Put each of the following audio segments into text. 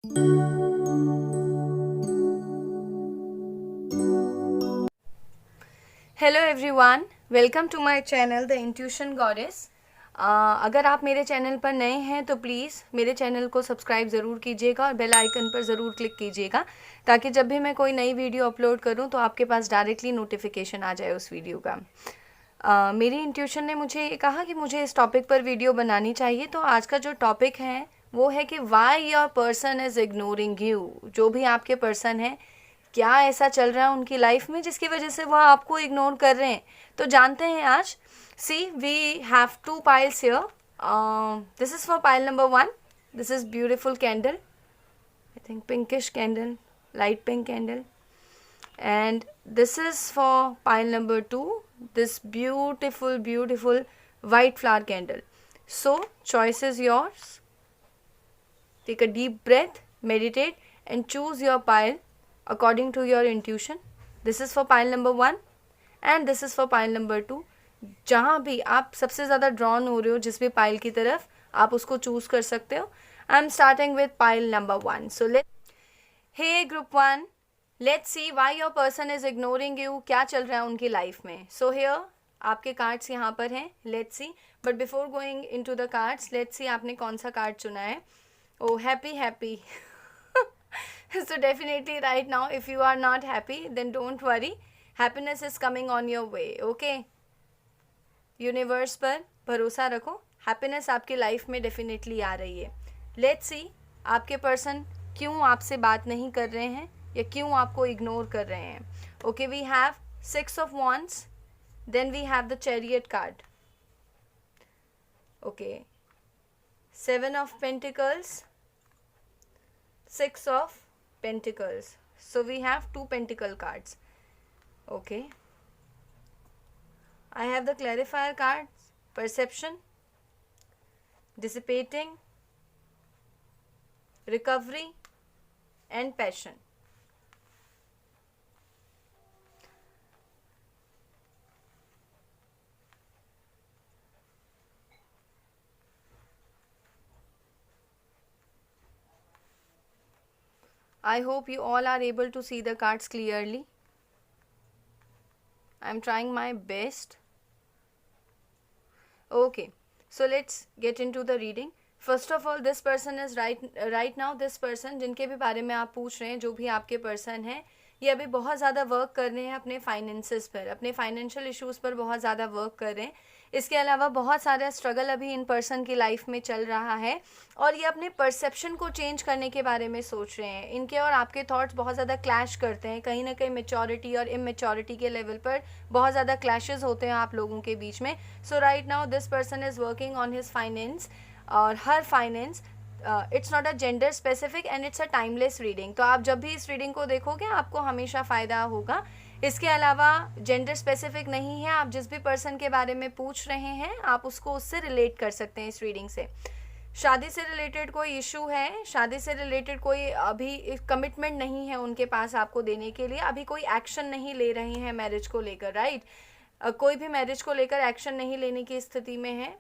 Hello everyone, welcome to my channel the intuition goddess. अगर आप मेरे चैनल पर नए हैं तो प्लीज़ मेरे चैनल को सब्सक्राइब ज़रूर कीजिएगा और बेल आइकन पर ज़रूर क्लिक कीजिएगा, ताकि जब भी मैं कोई नई वीडियो अपलोड करूं तो आपके पास डायरेक्टली नोटिफिकेशन आ जाए उस वीडियो का। मेरी इंट्यूशन ने मुझे कहा कि मुझे इस टॉपिक पर वीडियो बनानी चाहिए, तो आज का जो टॉपिक है वो है कि Y your person is ignoring you. जो भी आपके पर्सन है, क्या ऐसा चल रहा है उनकी लाइफ में जिसकी वजह से वो आपको इग्नोर कर रहे हैं, तो जानते हैं आज। See we have two piles here. This is for pile number 1. This is beautiful candle, I think pinkish candle, light pink candle. And this is for pile number 2, this beautiful white flower candle. So choice is yours. Take a deep breath, meditate and choose your pile according to your intuition. This is for pile number 1 and this is for pile number 2. जहाँ भी आप सबसे ज़्यादा drawn हो रहे हो जिस भी पाइल की तरफ, आप उसको चूज कर सकते हो. I am starting with pile number 1. So let, hey group 1, let's see why your person is ignoring you. क्या चल रहा है उनकी लाइफ में. सो हियर आपके कार्ड्स यहाँ पर हैं. Let's C, but before going into the cards, let's see आपने कौन सा कार्ड चुना है. ओ happy. So definitely right now, if you are not happy, then don't worry. Happiness is coming on your way. Okay? Universe पर भरोसा रखो, happiness आपकी life में डेफिनेटली आ रही है. लेट्स सी आपके पर्सन क्यों आपसे बात नहीं कर रहे हैं या क्यों आपको इग्नोर कर रहे हैं. Okay, we have 6 of Wands, then we have the chariot card. Okay, 7 of Pentacles, 6 of Pentacles. So we have 2 Pentacle cards. Okay. I have the clarifier cards, perception, dissipating, recovery and passion. I hope you all are able to see the cards clearly. I am trying my best. Okay, so let's get into the reading. First of all, this person is right now, this person जिनके भी बारे में आप पूछ रहे हैं, जो भी आपके पर्सन हैं, ये अभी बहुत ज़्यादा वर्क कर रहे हैं अपने फाइनेंसेस पर, अपने फाइनेंशियल इश्यूज़ पर बहुत ज़्यादा वर्क कर रहे हैं. इसके अलावा बहुत सारा स्ट्रगल अभी इन पर्सन की लाइफ में चल रहा है और ये अपने परसेप्शन को चेंज करने के बारे में सोच रहे हैं. इनके और आपके थॉट्स बहुत ज़्यादा क्लैश करते हैं, कहीं ना कहीं मेच्योरिटी और इमेच्योरिटी के लेवल पर बहुत ज़्यादा क्लैशेस होते हैं आप लोगों के बीच में. So right now this person is working on his फाइनेंस और her finance. It's not a gender specific and it's a timeless reading. तो आप जब भी इस रीडिंग को देखोगे आपको हमेशा फ़ायदा होगा. इसके अलावा जेंडर स्पेसिफिक नहीं है, आप जिस भी पर्सन के बारे में पूछ रहे हैं आप उसको उससे रिलेट कर सकते हैं इस रीडिंग से. शादी से रिलेटेड कोई इशू है, शादी से रिलेटेड कोई अभी कमिटमेंट नहीं है उनके पास आपको देने के लिए, अभी कोई एक्शन नहीं ले रहे हैं मैरिज को लेकर. राइट, कोई भी मैरिज को लेकर एक्शन नहीं लेने की स्थिति में है.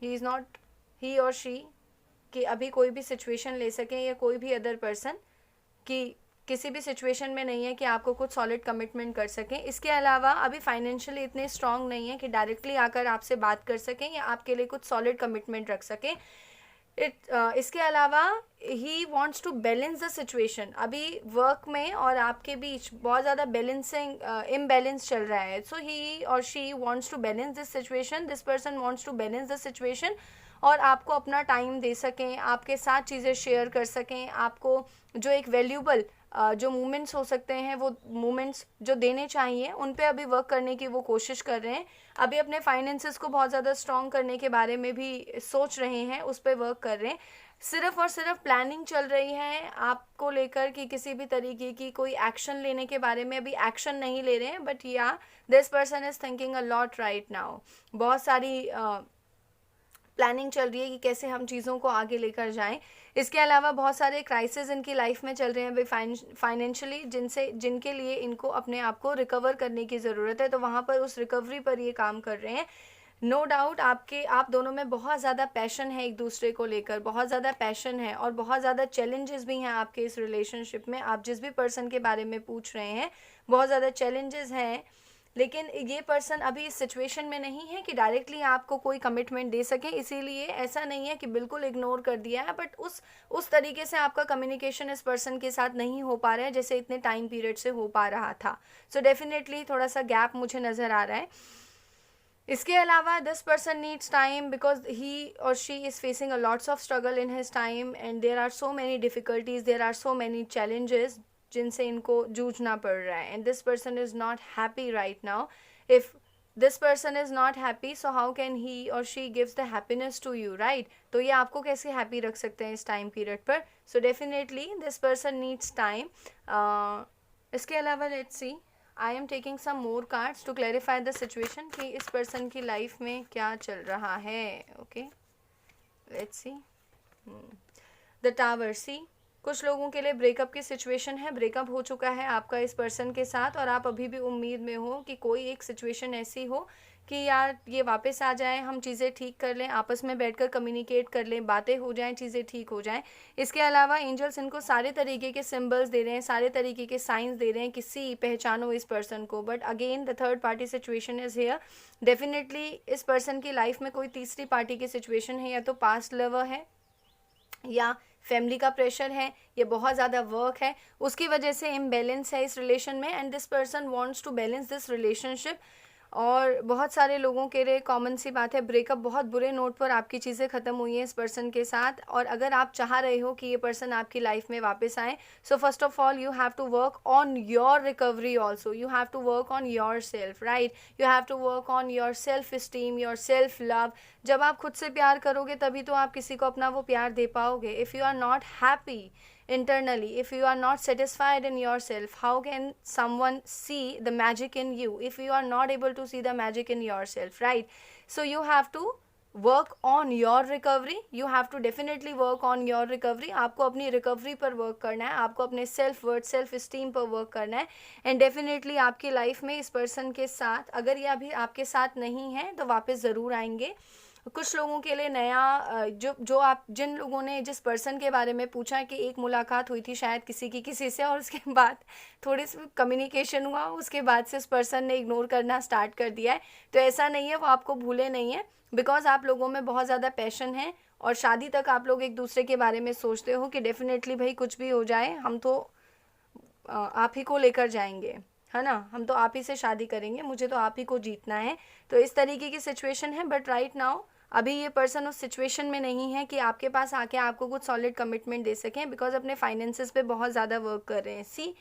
ही इज़ नॉट, ही और शी, कि अभी कोई भी सिचुएशन ले सकें या कोई भी अदर पर्सन कि किसी भी सिचुएशन में नहीं है कि आपको कुछ सॉलिड कमिटमेंट कर सकें. इसके अलावा अभी फाइनेंशियली इतने स्ट्रांग नहीं है कि डायरेक्टली आकर आपसे बात कर सकें या आपके लिए कुछ सॉलिड कमिटमेंट रख सकें. इसके अलावा he wants to balance the situation. अभी वर्क में और आपके बीच बहुत ज़्यादा बैलेंसिंग इम्बैलेंस चल रहा है. सो ही और she wants to balance this situation. This person wants to balance the situation और आपको अपना टाइम दे सकें, आपके साथ चीज़ें शेयर कर सकें, आपको जो एक वैल्यूबल जो मोमेंट्स हो सकते हैं वो मोमेंट्स जो देने चाहिए उन पे अभी वर्क करने की वो कोशिश कर रहे हैं. अभी अपने फाइनेंसेस को बहुत ज़्यादा स्ट्रॉन्ग करने के बारे में भी सोच रहे हैं, उस पर वर्क कर रहे हैं. सिर्फ और सिर्फ प्लानिंग चल रही है आपको लेकर कि किसी भी तरीके की कोई एक्शन लेने के बारे में अभी एक्शन नहीं ले रहे हैं. बट या this person is thinking a lot right now. बहुत सारी प्लानिंग चल रही है कि कैसे हम चीज़ों को आगे लेकर जाएं. इसके अलावा बहुत सारे क्राइसिस इनकी लाइफ में चल रहे हैं अभी फाइनेंशियली, जिनके लिए इनको अपने आप को रिकवर करने की ज़रूरत है. तो वहाँ पर उस रिकवरी पर ये काम कर रहे हैं. नो डाउट आप दोनों में बहुत ज़्यादा पैशन है एक दूसरे को लेकर, बहुत ज़्यादा पैशन है और बहुत ज़्यादा चैलेंजेस भी हैं आपके इस रिलेशनशिप में। आप जिस भी पर्सन के बारे में पूछ रहे हैं बहुत ज़्यादा चैलेंजेस हैं, लेकिन ये पर्सन अभी इस सिचुएशन में नहीं है कि डायरेक्टली आपको कोई कमिटमेंट दे सके, इसीलिए ऐसा नहीं है कि बिल्कुल इग्नोर कर दिया है, बट उस तरीके से आपका कम्युनिकेशन इस पर्सन के साथ नहीं हो पा रहा है जैसे इतने टाइम पीरियड से हो पा रहा था। सो डेफिनेटली थोड़ा सा गैप मुझे नज़र आ रहा है। इसके अलावा this person needs time because he और she is facing a lots of struggle in his time and there are so many difficulties, there are so many challenges जिनसे इनको जूझना पड़ रहा है। And this person is not happy right now. If this person is not happy so how can he और she gives the happiness to you, right? तो ये आपको कैसे हैप्पी रख सकते हैं इस टाइम पीरियड पर? So definitely this person needs time. इसके अलावा let's see, I am taking some more cards to clarify the situation कि इस पर्सन की लाइफ में क्या चल रहा है। Okay, let's see the tower. See, कुछ लोगों के लिए ब्रेकअप की सिचुएशन है, ब्रेकअप हो चुका है आपका इस पर्सन के साथ और आप अभी भी उम्मीद में हो कि कोई एक सिचुएशन ऐसी हो कि यार ये वापस आ जाए, हम चीज़ें ठीक कर लें, आपस में बैठकर कम्युनिकेट कर लें, बातें हो जाएं, चीज़ें ठीक हो जाएं। इसके अलावा एंजल्स इनको सारे तरीके के सिंबल्स दे रहे हैं, सारे तरीके के साइंस दे रहे हैं कि सी पहचानो इस पर्सन को। But again the third party situation is here. Definitely इस पर्सन की लाइफ में कोई तीसरी पार्टी की सिचुएशन है, या तो पास्ट लवर है या फैमिली का प्रेशर है, ये बहुत ज़्यादा वर्क है, उसकी वजह से इम्बैलेंस है इस रिलेशन में। And this person wants to balance this relationship. और बहुत सारे लोगों के लिए कॉमन सी बात है, ब्रेकअप बहुत बुरे नोट पर आपकी चीज़ें ख़त्म हुई हैं इस पर्सन के साथ। और अगर आप चाह रहे हो कि ये पर्सन आपकी लाइफ में वापस आए, so first of all you have to work on your recovery also, you have to work on your self, right? You have to work on your self esteem, your self love. जब आप खुद से प्यार करोगे तभी तो आप किसी को अपना वो प्यार दे पाओगे। If you are not happy internally, if you are not satisfied in yourself, how can someone see the magic in you if you are not able to see the magic in yourself, right? So you have to work on your recovery, you have to definitely work on your recovery। आपको अपनी recovery पर work करना है, आपको अपने self worth, self esteem पर work करना है। एंड डेफिनेटली आपकी लाइफ में इस पर्सन के साथ, अगर ये अभी आपके साथ नहीं है तो वापस ज़रूर आएंगे। कुछ लोगों के लिए नया जो आप जिन लोगों ने जिस पर्सन के बारे में पूछा कि एक मुलाकात हुई थी शायद किसी से और उसके बाद थोड़ी सी कम्युनिकेशन हुआ, उसके बाद से उस पर्सन ने इग्नोर करना स्टार्ट कर दिया है, तो ऐसा नहीं है, वो आपको भूले नहीं है। बिकॉज आप लोगों में बहुत ज़्यादा पैशन है और शादी तक आप लोग एक दूसरे के बारे में सोचते हो कि डेफिनेटली भाई कुछ भी हो जाए हम तो आप ही को लेकर जाएंगे, है ना, हम तो आप ही से शादी करेंगे, मुझे तो आप ही को जीतना है। तो इस तरीके की सिचुएशन है। बट राइट नाउ अभी ये पर्सन उस सिचुएशन में नहीं है कि आपके पास आके आपको कुछ सॉलिड कमिटमेंट दे सकें, बिकॉज अपने फाइनेंसेस पे बहुत ज़्यादा वर्क कर रहे हैं। सी,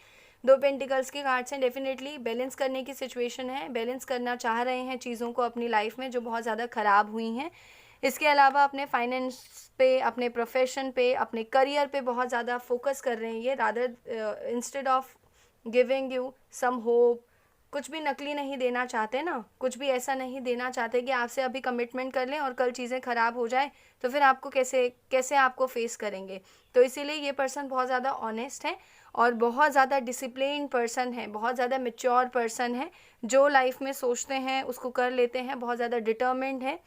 2 पेंटिकल्स के कार्ड्स हैं, डेफिनेटली बैलेंस करने की सिचुएशन है, बैलेंस करना चाह रहे हैं चीज़ों को अपनी लाइफ में जो बहुत ज़्यादा ख़राब हुई हैं। इसके अलावा अपने फाइनेंस पे, अपने प्रोफेशन पे, अपने करियर पे बहुत ज़्यादा फोकस कर रहे हैं ये, rather instead of giving you some hope. कुछ भी नकली नहीं देना चाहते ना, कुछ भी ऐसा नहीं देना चाहते कि आपसे अभी कमिटमेंट कर लें और कल चीज़ें ख़राब हो जाए तो फिर आपको कैसे आपको फेस करेंगे। तो इसीलिए ये पर्सन बहुत ज़्यादा ऑनेस्ट है और बहुत ज़्यादा डिसिप्लिन पर्सन है, बहुत ज़्यादा मैच्योर पर्सन है, जो लाइफ में सोचते हैं उसको कर लेते हैं, बहुत ज़्यादा डिटर्मिन्ड है,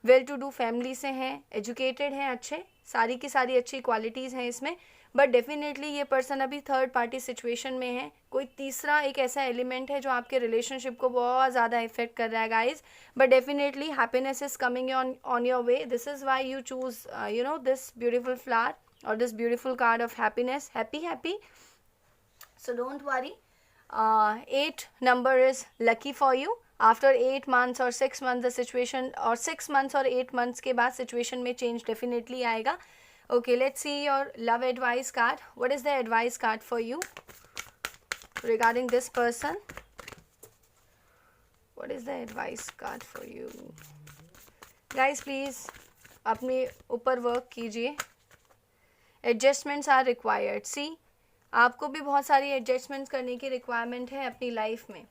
वेल टू डू फैमिली से हैं, एजुकेटेड हैं, अच्छे, सारी की सारी अच्छी क्वालिटीज़ हैं इसमें। बट डेफिनेटली ये पर्सन अभी थर्ड पार्टी सिचुएशन में है, कोई तीसरा एक ऐसा एलिमेंट है जो आपके रिलेशनशिप को बहुत ज़्यादा इफेक्ट कर रहा है guys. But definitely happiness is coming on your way, this is why you choose this beautiful flower और this beautiful card of happiness, happy. So don't worry, 8 number is lucky for you। After 8 months और 6 months the situation, और 6 months और 8 months के बाद situation में change definitely आएगा। Okay, let's see your love advice card. What is the advice card for you regarding this person? What is the advice card for you? Guys, please अपने ऊपर work कीजिए। Adjustments are required. See, आपको भी बहुत सारी adjustments करने की requirement है अपनी लाइफ में,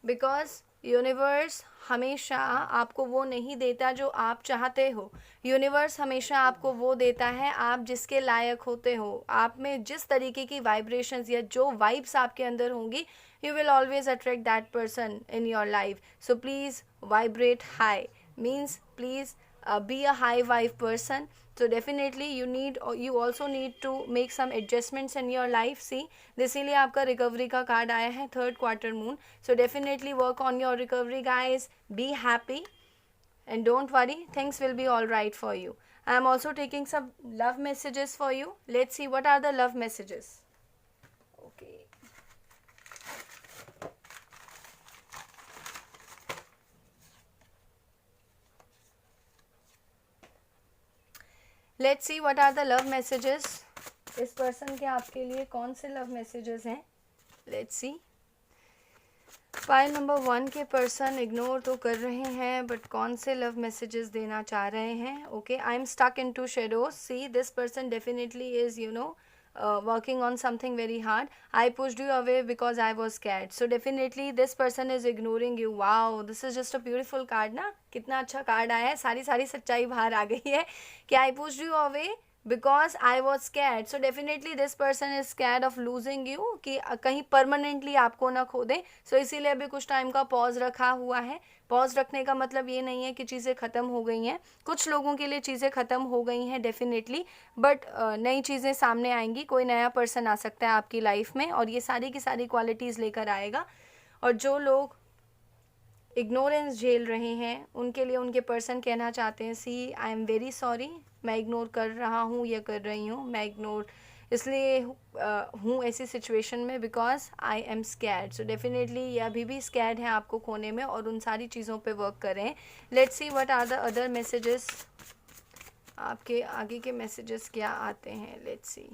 बिकॉज यूनिवर्स हमेशा आपको वो नहीं देता जो आप चाहते हो। यूनिवर्स हमेशा आपको वो देता है आप जिसके लायक होते हो। आप में जिस तरीके की वाइब्रेशंस या जो वाइब्स आपके अंदर होंगी, you will always attract that person in your life. So please vibrate high, means please be a high vibe person. So definitely you also need to make some adjustments in your life. See, इसीलिए आपका recovery का card आया है, third quarter moon. So definitely work on your recovery, guys. Be happy and don't worry, things will be all right for you. I am also taking some love messages for you. Let's see what are the love messages. Okay. Let's see what are the love messages. इस person के आपके लिए कौन से love messages हैं. Let's see. Pile number 1 के person ignore तो कर रहे हैं, बट कौन से लव मैसेजेस देना चाह रहे हैं. Okay, I am stuck in two shadows. See, this person definitely is working on something very hard. I pushed you away because I was scared. So definitely this person is ignoring you. Wow, this is just a beautiful card ना. कितना अच्छा card आया है, सारी सच्चाई बाहर आ गई है कि I pushed you away because I was scared. So definitely this person is scared of losing you, कि कहीं परमानेंटली आपको ना खो दें. So इसीलिए अभी कुछ टाइम का पॉज रखा हुआ है. पॉज रखने का मतलब ये नहीं है कि चीज़ें ख़त्म हो गई हैं. कुछ लोगों के लिए चीज़ें ख़त्म हो गई हैं डेफिनेटली, बट नई चीज़ें सामने आएंगी. कोई नया पर्सन आ सकता है आपकी लाइफ में और ये सारी की सारी क्वालिटीज़ लेकर आएगा. और जो लोग इग्नोरेंस झेल रहे हैं उनके लिए उनके पर्सन कहना चाहते हैं, सी, आई एम वेरी सॉरी, मैं इग्नोर कर रहा हूँ या कर रही हूँ. मैं इग्नोर इसलिए हूँ ऐसी सिचुएशन में because I am scared. So definitely ये अभी भी स्कैर्ड है आपको खोने में और उन सारी चीज़ों पे वर्क करें. Let's see what are the other messages. आपके आगे के मैसेजेस क्या आते हैं. Let's see.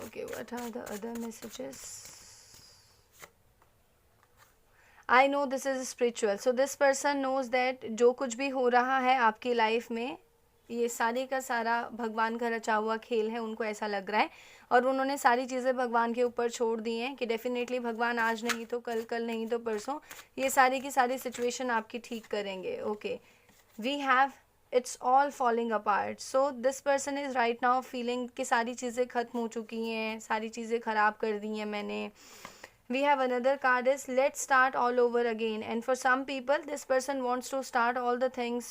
Okay, what are the other messages. I know this is spiritual. So this person knows that जो कुछ भी हो रहा है आपकी लाइफ में ये सारे का सारा भगवान का रचा हुआ खेल है. उनको ऐसा लग रहा है और उन्होंने सारी चीज़ें भगवान के ऊपर छोड़ दी हैं कि डेफिनेटली भगवान आज नहीं तो कल, कल नहीं तो परसों ये सारी की सारी सिचुएशन आपकी ठीक करेंगे. Okay, we have it's all falling apart. So this person is right now feeling कि सारी चीज़ें ख़त्म हो चुकी हैं, सारी चीज़ें ख़राब कर दी हैं मैंने. We have another card is let's start all over again. And for some people this person wants to start all the things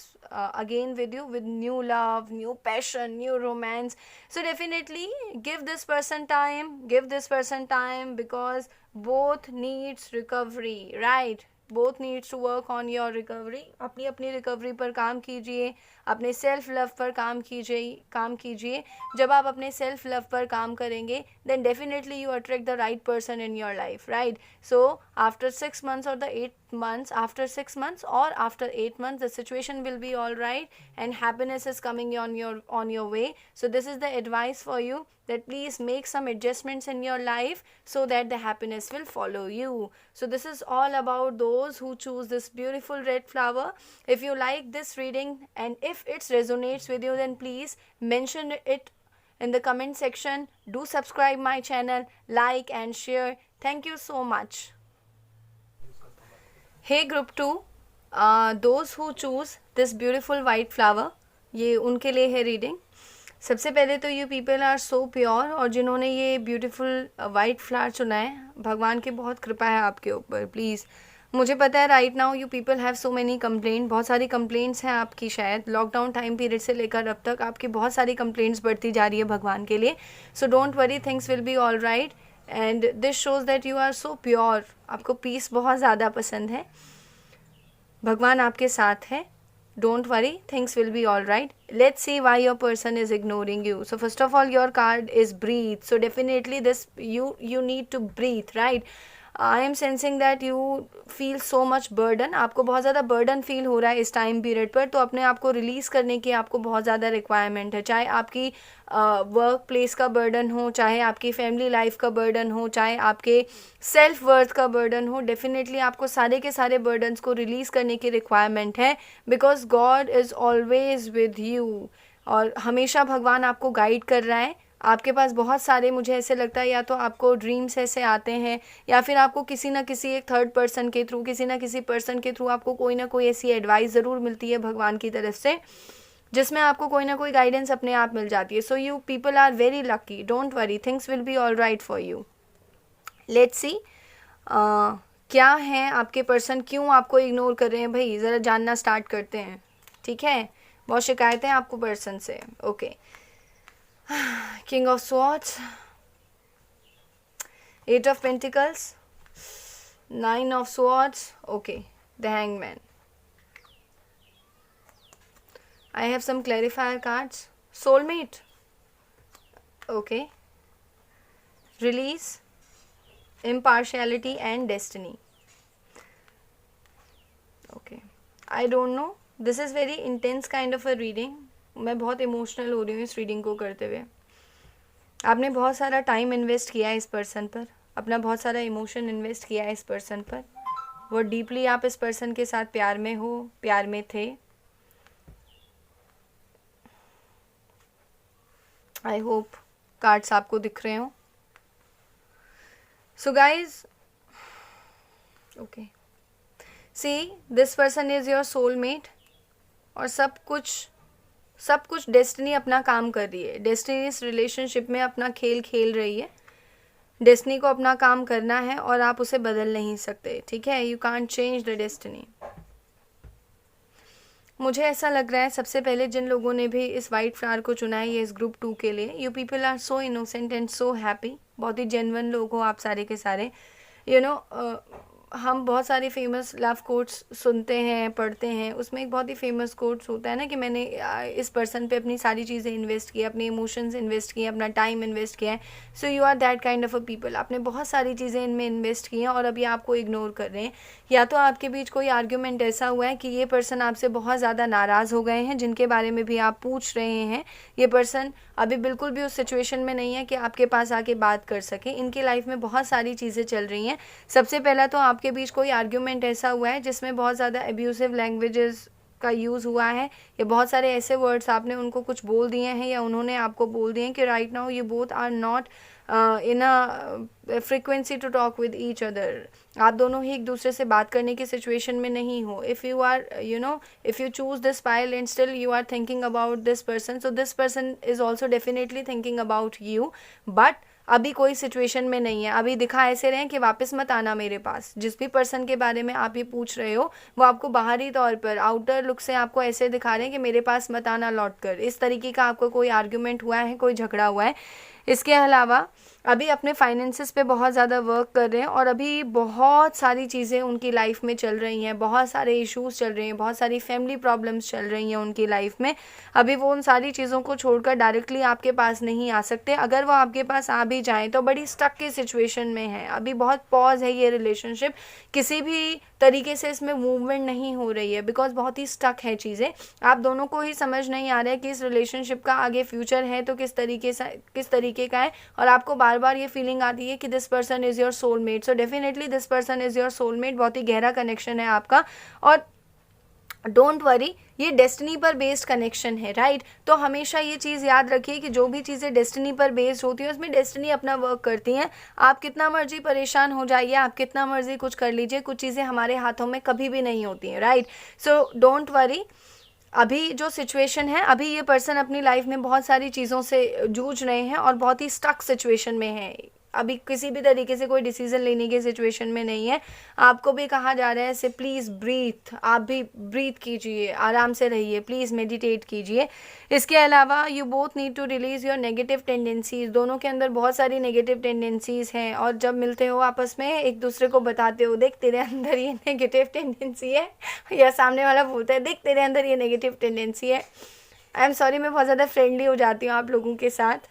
again with you, with new love, new passion, new romance. So definitely give this person time because both needs recovery, right? Both needs to work on your recovery. अपनी recovery पर काम कीजिए, अपने self love पर काम कीजिए. जब आप अपने सेल्फ लव पर काम करेंगे then definitely you attract the right person in your life, right? So after 6 months or the 8 months, after 6 months or after 8 months, the situation will be all right and happiness is coming on your way. So this is the advice for you, that please make some adjustments in your life so that the happiness will follow you. So this is all about those who choose this beautiful red flower. If you like this reading and if it resonates with you, then please mention it in the comment section. Do subscribe my channel, like and share. Thank you so much. Hey group 2, those who choose this beautiful white flower, ये उनके लिए है reading. सबसे पहले तो you people are so pure, और जिन्होंने ये ब्यूटीफुल वाइट फ्लावर चुना है, भगवान की बहुत कृपा है आपके ऊपर. प्लीज़, मुझे पता है right now you people have so many complaint. बहुत सारी कंप्लेंट्स हैं आपकी, शायद लॉकडाउन टाइम पीरियड से लेकर अब तक आपकी बहुत सारी कंप्लेंट्स बढ़ती जा रही है भगवान के लिए. So don't worry, things will be all right and this shows that you are so pure. आपको पीस बहुत ज़्यादा पसंद है, भगवान आपके साथ है. Don't worry, things will be all right. Let's see why your person is ignoring you. So first of all, your card is breathe. So definitely this you need to breathe, right? I am sensing that you feel so much burden. आपको बहुत ज़्यादा burden feel हो रहा है इस time period पर, तो अपने आप को रिलीज़ करने की आपको बहुत ज़्यादा रिक्वायरमेंट है. चाहे आपकी वर्क प्लेस का बर्डन हो, चाहे आपकी फैमिली लाइफ का बर्डन हो, चाहे आपके सेल्फ वर्थ का बर्डन हो, डेफिनेटली आपको सारे के सारे बर्डन्स को रिलीज़ करने की रिक्वायरमेंट है. Because God is always with you, और हमेशा भगवान आपको गाइड कर रहा है. आपके पास बहुत सारे, मुझे ऐसे लगता है, या तो आपको ड्रीम्स ऐसे आते हैं या फिर आपको किसी ना किसी एक थर्ड पर्सन के थ्रू, किसी ना किसी पर्सन के थ्रू आपको कोई ना कोई ऐसी एडवाइस ज़रूर मिलती है भगवान की तरफ से, जिसमें आपको कोई ना कोई गाइडेंस अपने आप मिल जाती है. So you people are very lucky. Don't worry, things will be all right for you. Let's see क्या है आपके पर्सन, क्यों आपको इग्नोर कर रहे हैं भाई, ज़रा जानना स्टार्ट करते हैं, ठीक है। बहुत शिकायतें हैं आपको पर्सन से, okay. King of swords, 8 of pentacles, 9 of swords, okay, the hangman. I have some clarifier cards, soulmate, okay, release, impartiality and destiny, okay, I don't know, this is very intense kind of a reading। मैं बहुत emotional हो रही हूँ इस reading को करते हुए। आपने बहुत सारा टाइम इन्वेस्ट किया है इस पर्सन पर, अपना बहुत सारा इमोशन इन्वेस्ट किया है इस पर्सन पर, बहुत डीपली आप इस पर्सन के साथ प्यार में हो, प्यार में थे। आई होप कार्ड्स आपको दिख रहे हो। So guys, okay, see, this person is your soulmate, और सब कुछ डेस्टिनी अपना काम कर रही है। डेस्टिनी इस रिलेशनशिप में अपना खेल खेल रही है। डेस्टिनी को अपना काम करना है और आप उसे बदल नहीं सकते, ठीक है। You can't change the destiny. मुझे ऐसा लग रहा है सबसे पहले जिन लोगों ने भी इस वाइट फ्लावर को चुना है ये इस ग्रुप 2 के लिए, you people are so innocent and so happy. बहुत ही जेन्युइन लोग हो आप सारे के सारे। यू नो, हम बहुत सारे फेमस लव कोट्स सुनते हैं, पढ़ते हैं, उसमें एक बहुत ही फेमस कोट्स होता है ना कि मैंने इस पर्सन पे अपनी सारी चीज़ें इन्वेस्ट की, अपने इमोशंस इन्वेस्ट किए, अपना टाइम इन्वेस्ट किया है। So you are that kind of a people. आपने बहुत सारी चीज़ें इनमें इन्वेस्ट की हैं और अभी आपको इग्नोर कर रहे हैं। या तो आपके बीच कोई आर्ग्यूमेंट ऐसा हुआ है कि ये पर्सन आपसे बहुत ज़्यादा नाराज़ हो गए हैं, जिनके बारे में भी आप पूछ रहे हैं। ये पर्सन अभी बिल्कुल भी उस सिचुएशन में नहीं है कि आपके पास आके बात कर सके। इनकी लाइफ में बहुत सारी चीज़ें चल रही हैं। सबसे पहला तो आपके बीच कोई आर्ग्यूमेंट ऐसा हुआ है जिसमें बहुत ज़्यादा एब्यूसिव लैंग्वेजेस का यूज़ हुआ है, या बहुत सारे ऐसे वर्ड्स आपने उनको कुछ बोल दिए हैं या उन्होंने आपको बोल दिए हैं कि right now you both are not in a frequency to talk with each other. आप दोनों ही एक दूसरे से बात करने की सिचुएशन में नहीं हो। If you are if you choose this pile and still you are thinking about this person, so this person is also definitely thinking about you, but अभी कोई सिचुएशन में नहीं है। अभी दिखा ऐसे रहे कि वापस मत आना मेरे पास। जिस भी पर्सन के बारे में आप ये पूछ रहे हो वो आपको बाहरी तौर पर आउटर लुक से आपको ऐसे दिखा रहे हैं कि मेरे पास मत आना लौट कर। इस तरीके का आपको कोई आर्ग्यूमेंट हुआ है, कोई झगड़ा हुआ है। इसके अलावा अभी अपने फाइनेंसेस पे बहुत ज़्यादा वर्क कर रहे हैं और अभी बहुत सारी चीज़ें उनकी लाइफ में चल रही हैं, बहुत सारे इश्यूज चल रहे हैं, बहुत सारी फैमिली प्रॉब्लम्स चल रही हैं उनकी लाइफ में। अभी वो उन सारी चीज़ों को छोड़कर डायरेक्टली आपके पास नहीं आ सकते। अगर वो आपके पास आ भी जाएँ तो बड़ी स्टक की सिचुएशन में है। अभी बहुत पॉज है ये रिलेशनशिप, किसी भी तरीके से इसमें मूवमेंट नहीं हो रही है, बिकॉज बहुत ही स्टक है चीज़ें। आप दोनों को ही समझ नहीं आ रहा है कि इस रिलेशनशिप का आगे फ्यूचर है तो किस तरीके का है, और आपको बार बार ये फीलिंग आती है कि this person is your soulmate. So definitely this person is your soulmate. बहुत ही गहरा कनेक्शन है आपका, और डोंट वरी, ये डेस्टिनी पर बेस्ड कनेक्शन है, राइट। तो हमेशा ये चीज़ याद रखिए कि जो भी चीज़ें डेस्टिनी पर बेस्ड होती हैं उसमें डेस्टिनी अपना वर्क करती हैं। आप कितना मर्जी परेशान हो जाइए, आप कितना मर्जी कुछ कर लीजिए, कुछ चीज़ें हमारे हाथों में कभी भी नहीं होती हैं, राइट। So don't worry. अभी जो सिचुएशन है, अभी ये पर्सन अपनी लाइफ में बहुत सारी चीज़ों से जूझ रहे हैं और बहुत ही स्टक सिचुएशन में है। अभी किसी भी तरीके से कोई डिसीजन लेने की सिचुएशन में नहीं है। आपको भी कहा जा रहा है से प्लीज़ ब्रीथ, आप भी ब्रीथ कीजिए, आराम से रहिए, प्लीज़ मेडिटेट कीजिए। इसके अलावा you both need to release your negative tendencies. दोनों के अंदर बहुत सारी नेगेटिव टेंडेंसीज हैं और जब मिलते हो आपस में एक दूसरे को बताते हो, देख तेरे अंदर ये नेगेटिव टेंडेंसी है, या सामने वाला बोलता है देख तेरे अंदर ये नेगेटिव टेंडेंसी है। आई एम सॉरी, मैं बहुत ज़्यादा फ्रेंडली हो जाती हूँ आप लोगों के साथ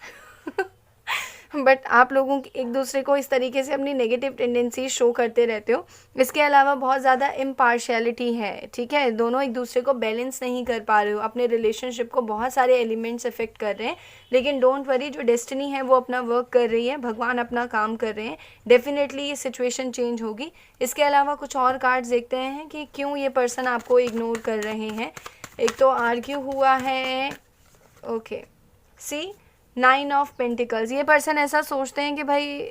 बट आप लोगों एक दूसरे को इस तरीके से अपनी नेगेटिव टेंडेंसी शो करते रहते हो। इसके अलावा बहुत ज़्यादा इम्पार्शियलिटी है, ठीक है। दोनों एक दूसरे को बैलेंस नहीं कर पा रहे हो, अपने रिलेशनशिप को बहुत सारे एलिमेंट्स इफेक्ट कर रहे हैं। लेकिन डोंट वरी, जो डेस्टिनी है वो अपना वर्क कर रही है, भगवान अपना काम कर रहे हैं। डेफिनेटली ये सिचुएशन चेंज होगी। इसके अलावा कुछ और कार्ड्स देखते हैं कि क्यों ये पर्सन आपको इग्नोर कर रहे हैं। एक तो आर्ग्यू हुआ है, ओके, सी 9 ऑफ पेंटिकल्स। ये पर्सन ऐसा सोचते हैं कि भाई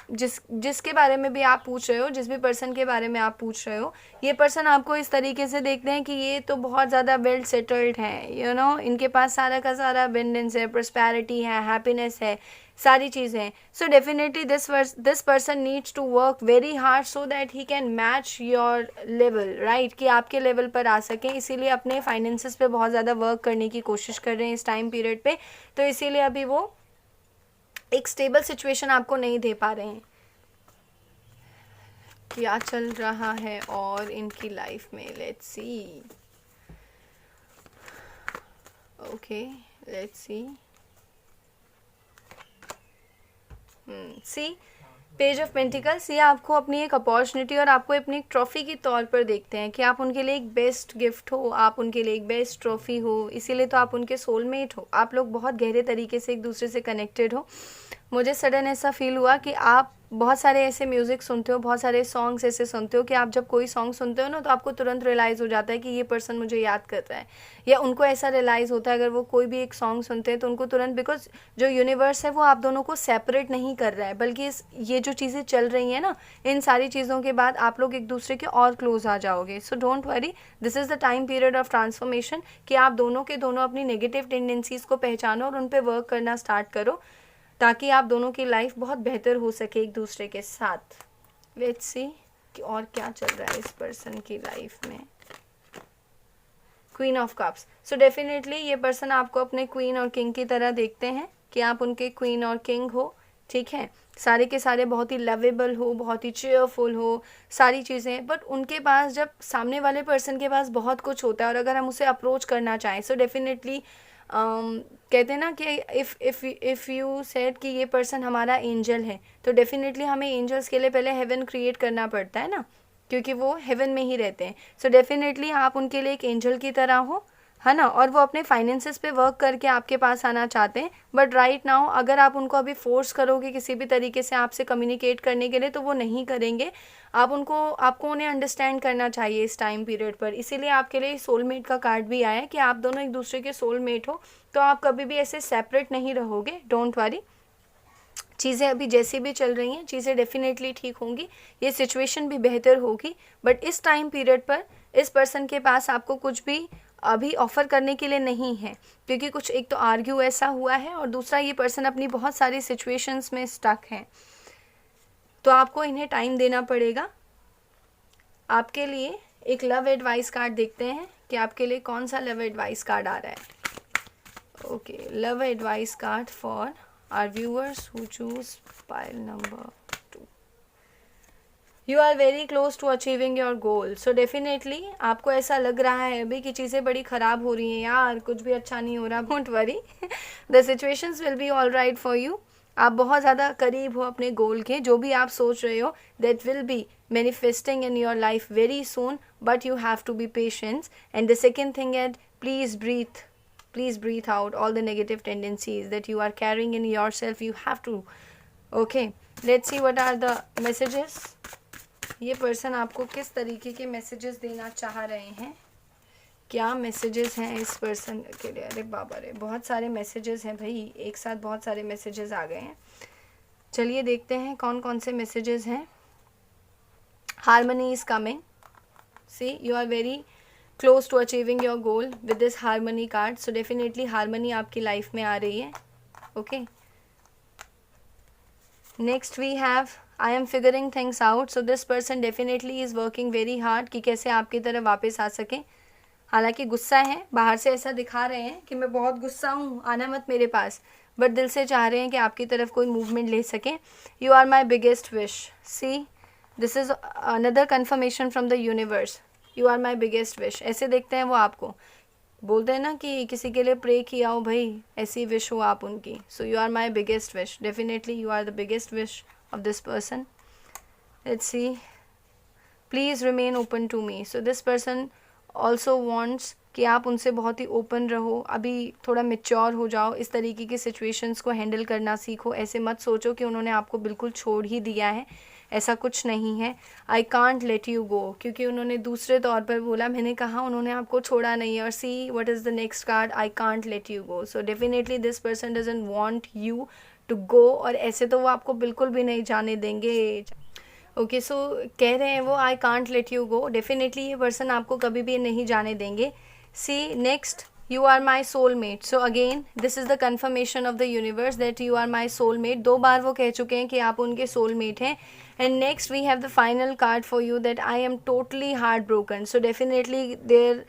जिसके बारे में भी आप पूछ रहे हो, जिस भी पर्सन के बारे में आप पूछ रहे हो, ये पर्सन आपको इस तरीके से देखते हैं कि ये तो बहुत ज़्यादा वेल सेटल्ड हैं, यू नो, इनके पास सारा का सारा अबंडेंस है, प्रॉस्पेरिटी है, हैप्पीनेस है, सारी चीज़ें हैं. So definitely this person needs to work very hard so that he can match your level, right, कि आपके लेवल पर आ सकें. इसीलिए अपने फाइनेंसेस पे बहुत ज़्यादा वर्क करने की कोशिश कर रहे हैं इस टाइम पीरियड पे. तो इसीलिए अभी वो एक स्टेबल सिचुएशन आपको नहीं दे पा रहे हैं. क्या चल रहा है और इनकी लाइफ में, let's see. Okay, let's see. See page of pentacles, ये आपको अपनी एक अपॉर्चुनिटी और आपको अपनी एक ट्रॉफी के तौर पर देखते हैं कि आप उनके लिए एक बेस्ट गिफ्ट हो, आप उनके लिए एक बेस्ट ट्रॉफी हो. इसीलिए तो आप उनके सोलमेट हो. आप लोग बहुत गहरे तरीके से एक दूसरे से कनेक्टेड हो. मुझे सडन ऐसा फील हुआ कि आप बहुत सारे ऐसे म्यूज़िक सुनते हो, बहुत सारे सॉन्ग्स ऐसे सुनते हो कि आप जब कोई सॉन्ग सुनते हो ना तो आपको तुरंत रियलाइज़ हो जाता है कि ये पर्सन मुझे याद कर रहा है, या उनको ऐसा रियलाइज़ होता है अगर वो कोई भी एक सॉन्ग सुनते हैं तो उनको तुरंत, बिकॉज जो यूनिवर्स है वो आप दोनों को सेपरेट नहीं कर रहा है, बल्कि ये जो चीज़ें चल रही हैं ना, इन सारी चीज़ों के बाद आप लोग एक दूसरे के और क्लोज आ जाओगे. सो don't worry, this is the time period of transformation कि आप दोनों के दोनों अपनी नेगेटिव टेंडेंसीज़ को पहचानो और उन पर वर्क करना स्टार्ट करो ताकि आप दोनों की लाइफ बहुत बेहतर हो सके एक दूसरे के साथ. लेट्स सी कि और क्या चल रहा है इस पर्सन की लाइफ में. Queen of cups. So definitely ये पर्सन आपको अपने क्वीन और किंग की तरह देखते हैं कि आप उनके क्वीन और किंग हो, ठीक है. सारे के सारे बहुत ही लवेबल हो, बहुत ही चेयरफुल हो, सारी चीज़ें. बट उनके पास, जब सामने वाले पर्सन के पास बहुत कुछ होता है और अगर हम उसे अप्रोच करना चाहें, सो डेफिनेटली कहते हैं ना कि इफ़ यू सेड कि ये पर्सन हमारा एंजल है, तो डेफिनेटली हमें एंजल्स के लिए पहले हेवन क्रिएट करना पड़ता है ना, क्योंकि वो हेवन में ही रहते हैं. सो डेफिनेटली आप उनके लिए एक एंजल की तरह हो, है ना, और वो अपने फाइनेंसेस पे वर्क करके आपके पास आना चाहते हैं. बट राइट नाउ अगर आप उनको अभी फोर्स करोगे किसी भी तरीके से आपसे कम्युनिकेट करने के लिए तो वो नहीं करेंगे. आपको उन्हें अंडरस्टैंड करना चाहिए इस टाइम पीरियड पर. इसीलिए आपके लिए सोलमेट का कार्ड भी आया है कि आप दोनों एक दूसरे के सोलमेट हो, तो आप कभी भी ऐसे सेपरेट नहीं रहोगे. डोंट वरी, चीज़ें अभी जैसी भी चल रही हैं चीज़ें डेफिनेटली ठीक होंगी, ये सिचुएशन भी बेहतर होगी. बट इस टाइम पीरियड पर इस पर्सन के पास आपको कुछ भी अभी ऑफ़र करने के लिए नहीं है, क्योंकि कुछ एक तो आर्ग्यू ऐसा हुआ है और दूसरा ये पर्सन अपनी बहुत सारी सिचुएशंस में स्टक हैं, तो आपको इन्हें टाइम देना पड़ेगा. आपके लिए एक लव एडवाइस कार्ड देखते हैं कि आपके लिए कौन सा लव एडवाइस कार्ड आ रहा है. Okay, love advice card for our viewers who choose pile number 2. You are very close to achieving your goal. So definitely आपको ऐसा लग रहा है अभी कि चीज़ें बड़ी ख़राब हो रही हैं यार, कुछ भी अच्छा नहीं हो रहा. Don't worry, the situations will be all right for you. आप बहुत ज़्यादा करीब हो अपने गोल के. जो भी आप सोच रहे हो that will be manifesting in your life very soon, but you have to be patient. And the second thing is, please breathe out all the negative tendencies that you are carrying in yourself. You have to. Okay, let's see what are the messages. ये पर्सन आपको किस तरीके के messages देना चाह रहे हैं, क्या मैसेजेस हैं इस पर्सन के लिए. अरे बाबा रे, बहुत सारे मैसेजेस हैं भाई, एक साथ बहुत सारे मैसेजेस आ गए हैं. चलिए देखते हैं कौन कौन से मैसेजेस हैं. Harmony is coming. See you are very close to achieving your goal with this harmony card. So definitely harmony आपकी लाइफ में आ रही है. Okay, next we have I am figuring things out. So this person definitely is working very hard कि कैसे आपकी तरह वापस आ सकें. हालांकि गुस्सा है, बाहर से ऐसा दिखा रहे हैं कि मैं बहुत गुस्सा हूँ, आना मत मेरे पास, बट दिल से चाह रहे हैं कि आपकी तरफ कोई मूवमेंट ले सकें. You are my biggest wish. See this is another confirmation from the universe. You are my biggest wish. ऐसे देखते हैं वो आपको, बोलते हैं ना कि किसी के लिए प्रे किया हो भाई, ऐसी विश हो आप उनकी. So you are my biggest wish. Definitely you are the biggest wish of this person. Let's see. Please remain open to me. So this person also wants कि आप उनसे बहुत ही ओपन रहो. अभी थोड़ा मेच्योर हो जाओ, इस तरीके की सिचुएशंस को हैंडल करना सीखो. ऐसे मत सोचो कि उन्होंने आपको बिल्कुल छोड़ ही दिया है, ऐसा कुछ नहीं है. आई कांट लेट यू गो, क्योंकि उन्होंने दूसरे तौर पर बोला, मैंने कहा उन्होंने आपको छोड़ा नहीं है. और see what is the next card, I can't let you go. So definitely this person doesn't want you to go, और ऐसे तो वो आपको बिल्कुल भी नहीं जाने देंगे। ओके, सो कह रहे हैं वो I can't let you go, definitely ये पर्सन आपको कभी भी नहीं जाने देंगे। See next, you are my soulmate. So again this is the confirmation of the universe that you are my soulmate. 2 बार वो कह चुके हैं कि आप उनके सोलमेट हैं। And next we have the final card for you that I am totally heart broken. So definitely there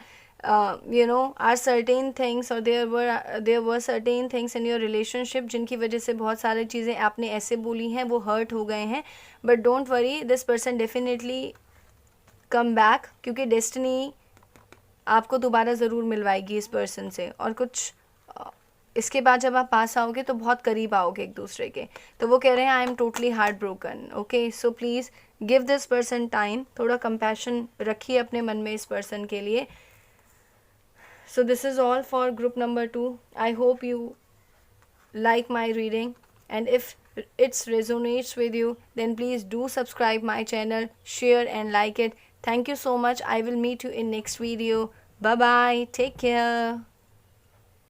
are certain things, or there were certain things in your relationship जिनकी वजह से बहुत सारी चीज़ें आपने ऐसे बोली हैं, वो हर्ट हो गए हैं। But don't worry, this person definitely come back, क्योंकि डेस्टिनी आपको दोबारा ज़रूर मिलवाएगी इस पर्सन से। और कुछ इसके बाद जब आप पास आओगे तो बहुत करीब आओगे एक दूसरे के। तो वो कह रहे हैं आई am totally heart broken. Okay, so please give this person time, थोड़ा कंपैशन रखिए अपने मन में इस पर्सन के लिए। So this is all for group number 2. I hope you like my reading, and if it resonates with you, then please do subscribe my channel, share and like it. Thank you so much. I will meet you in next video. Bye bye. Take care.